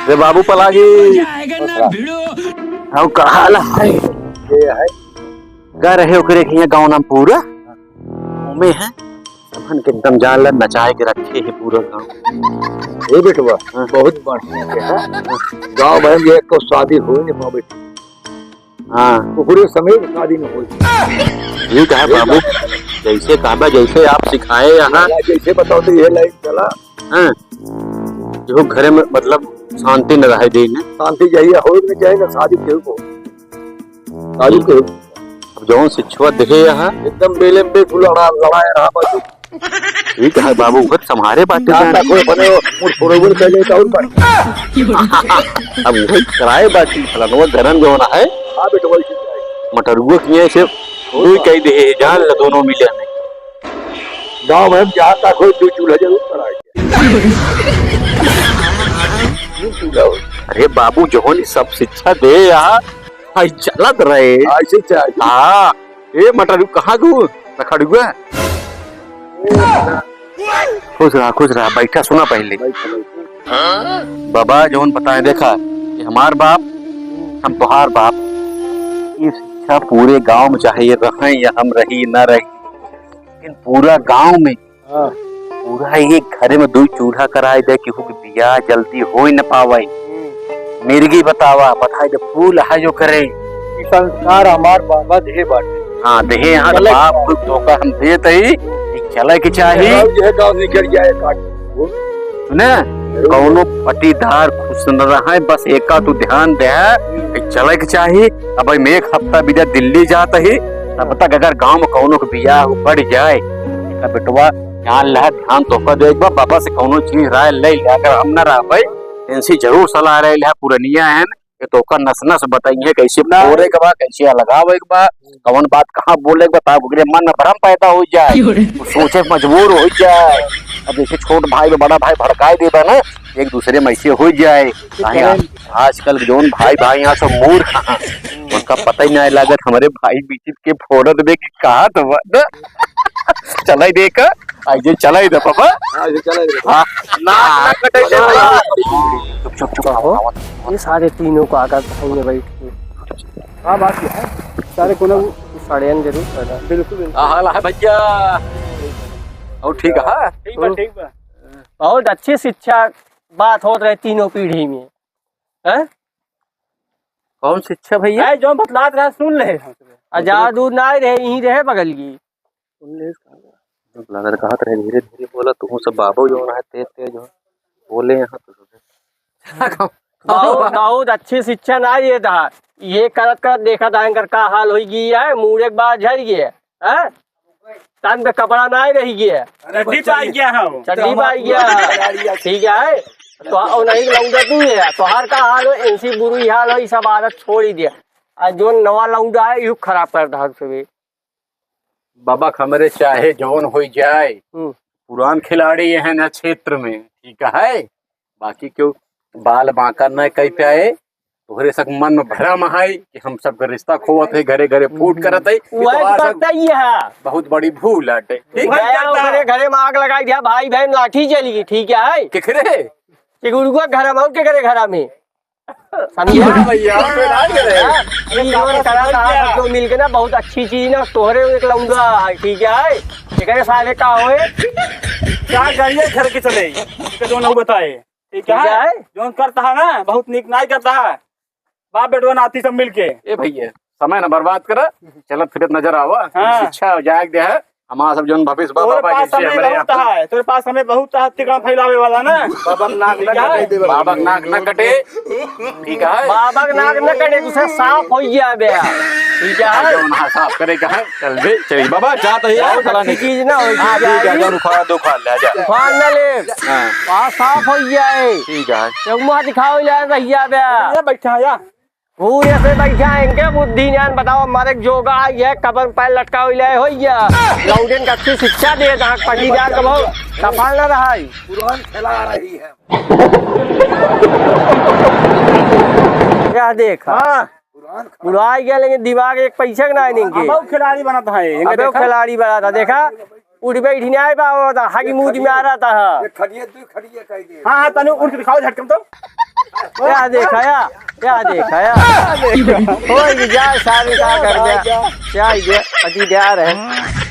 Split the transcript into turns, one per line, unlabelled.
रे बाबू पलागी हम कहा है कह रहे ओकरे के यहाँ गाँव नाम पूरा में है सबन के एकदम जान ला नचाए के रखे है पूरा गाँव।
ये बेटवा बहुत बढ़िया है गाँव में ये को शादी हो नहीं पावे।
हाँ
पूरे समय शादी में हो
ये कहा बाबू जैसे कहा जैसे आप सिखाए यहाँ
जैसे बताओ तो ये लाइन चला।
हाँ जो घरे में मतलब शांति न रहे दिन
शांति चाहिए हो नहीं चाहिए ना शादी क्यों को शादी क्यों
अब जो शिक्षवा देखे यहाँ
एकदम बेले में लड़ाया रहा बाजू
ठीक है बाबू बहुत संभारे बातें
बने मुड़ चले तो और
अब वही कराए बाकी फलानवा गरम जो होना है
हाँ बेटा वही
मटरुआ किए से कोई कह दे जान ल दोनों मिले में
गाँव में जहाँ तक हो दो चूल्हा जरूर कराएंगे।
अरे बाबू जो सब शिक्षा दे यहाँ चलत रहे
ऐसे चाहिए।
हाँ ये मटर कहाँ गु रखा खुश रहा बैठा सुना पहले बाबा जोन बताए देखा कि हमार बाप हम तुहार बाप ये शिक्षा पूरे गांव में चाहे रहे या हम रही न रही लेकिन पूरा गांव में पूरा एक घरे में दो चूल्हा कराए दे कि बियाह जल्दी हो ही न पावे मिर्गी बतावा बताए दे फूल है जो करे
संस्कार हमार बाबा दे बाटे।
हाँ दे यहाँ बाप धोखा हम देते ही चले की चाहिए
गाँव निकल जाए
न कौनो पटीदार खुश न रहा बस एका तू ध्यान दे चले के चाहिए। अब मैं एक हफ्ता बिना दिल्ली जाता ही तब तक अगर गांव में कौनो के बियाह बढ़ जाए बेटवा ध्यान ला ध्यान तो दे बाबा से कौनो चीज राय ले अगर हम न रह इनसे जरूर सलाह रहे पुरनिया है तो का नस नस बताइए कैसे बोले के बा कैसे लगावे के बा कौन बात कहाँ बोले के बा मन में भ्रम पैदा हो जाए सोचे मजबूर हो जाए। अब जैसे छोट भाई में बड़ा भाई भड़काए देगा ना एक दूसरे में ऐसे हो जाए। आजकल जोन भाई यहाँ सब मूर्ख उनका पता ही नहीं लागत हमारे भाई बीच के फोड़त दे कि कहा तो चला देकर आइए चला ही पापा
ये सारे तीनों को आकर खाएंगे बैठ के। हाँ बात है सारे को ना साड़ियन जरूर करना बिल्कुल
भैया और ठीक है
ठीक बा बहुत अच्छी शिक्षा बात हो रही तीनों पीढ़ी में है।
कौन शिक्षा भैया
जो बतलात रहा सुन ले आजाद ना रहे यही रहे बगल की सुन ले
कहा धीरे धीरे बोला तू सब बाबू जो है तेज तेज हो बोले यहाँ तो
बहुत अच्छी शिक्षा ना ये था ये करत करत देखा था इनकर का हाल हो गया है मुँह एक बार झड़ गया है तन पे कपड़ा ना रही गया चड्डी पाई गया ठीक है तो नहीं लौंडा तू है तो हर का हाल हो ऐसी बुरी हाल हो सब आदत छोड़ ही दिया आज जो नवा लौंडा है युग खराब कर ढंग से
बाबा खमरे चाहे जौन हो जाए पुरान खिलाड़ी है न क्षेत्र में ठीक है बाकी क्यों बाल बांका न कह पाए तोहरे सक मन में भरम है कि हम सब रिश्ता खोवत है घरे घरे फूट करत है बहुत बड़ी भूल है।
घरे में आग लगाई दिया भाई बहन लाठी चली गई ठीक है
केकरे
घर में के करे घर में तो मिल के ना बहुत अच्छी चीज ना तोहरे एक लौंगा ठीक है साले का होए
क्या करिए घर के चले जो न बताए ठीक है जो करता है ना बहुत निक नहीं करता है बाप बेटवा नाती सब मिल के
ए भैया समय न बर्बाद कर चलत फिरत नजर आवा शिक्षा जाग दे है हमारा सब जोन भविष्य बाबा
है तेरे पास समय बहुत है तिकड़ा फैलावे वाला ना
बाबा नाक न कटे ठीक है
बाबा नाक न कटे दूसरा साफ हो गया बे ठीक है
जोन साफ करे कहां चल बे चल बाबा चाहत है
फला चीज ना हो
ठीक है जो खा दो खा ले जा
खा न ले हां साफ हो गया है
ठीक है
तो मुंह दिखाओ ले भैया बे
बैठा या
पूरे से बैठाएंगे बुद्धि ज्ञान बताओ हमारे जोगा है कबर पैर लटका हो गया लौंडन का अच्छी शिक्षा दे पटीदार का बहुत सफल न रहा
पुरान खिला रही है
क्या देखा पुरान गया लेकिन दिमाग एक पैसा का नहीं देंगे
बहुत खिलाड़ी बनाता है
खिलाड़ी बना था देखा उठ बैठ नहीं आए पाओ था हागी मूडी में आ रहा था
खड़िए तू खड़िए कह दे।
हाँ तनु उठ के दिखाओ झटकम तो।
क्या देखा हो जा सारे का कर दिया क्या पति दिया रहे